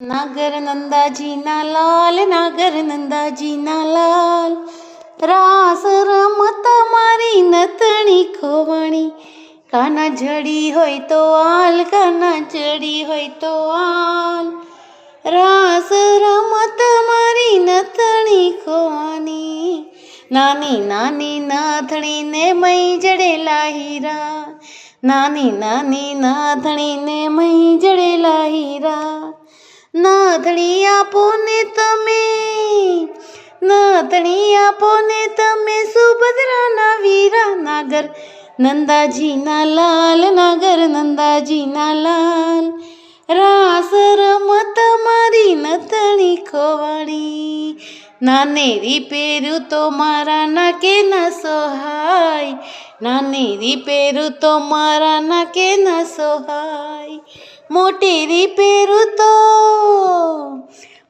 નાગર નંદાજીના લાલ, નાગર નંદાજીના લાલ, રાસ રમતા મારી નતણી ખોવાણી. કાના જડી હોય તો આલ, કાના જડી હોય તો આલ, રાસ રમતા મારી નતણી ખોવાની. નાની નાની નાથણીને મય જડેલા હીરા, નાની નાની નાથણીને મય જડેલા હીરા. નાથણી આપો ને તમે, નાથણી આપો ને તમે, સુભદ્રાના વીરા. નાગર નંદાજીના લાલ, નાગર નંદાજીના લાલ, રાસ રમત મારી નતણી ખોવાણી. નાનેરી પહેરું તો મારા નાકે ના સોહાય, નાનેરી પહેરું તો મારા નાકે ના સોહાય. મોટેરી પહેરું તો,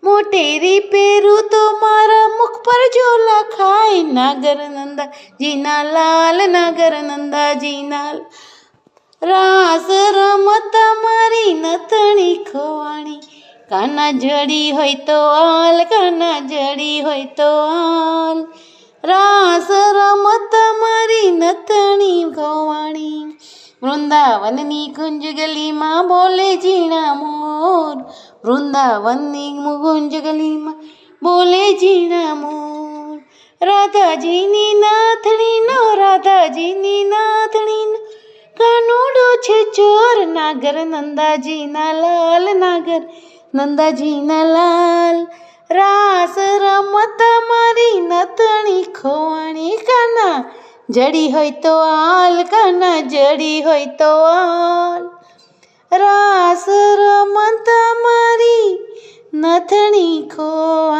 મોટેરી પહેરું તો મારા મુખ પર જો લખાય. નાગર નંદાજીના લાલ, નાગર નંદાજીના રાસ રમતા મારી નતણી ખોવાણી. કાના જડી હોય તો આલ, કાના જડી હોય તો આલ, રાસ રમતા મારી નતણી ખોવાણી. વૃંદાવનની કુંજ ગલીમાં બોલે ઝીણા મોર, વૃંદાવનની કુંજ ગલીમાં બોલે ઝીણા મોર. રાધાજીની નાથણીનો, રાધાજીની નાથણીનો કાનુડો છે ચોર. નાગર નંદાજીના લાલ, નાગર નંદાજીના લાલ, રાસ રમતા મારી નતણી ખોવાણી. કાના જડી હોય તો આલ, કાના જડી હોય તો આલ, રાસ રમતા મારી નથણી ખોવાણી.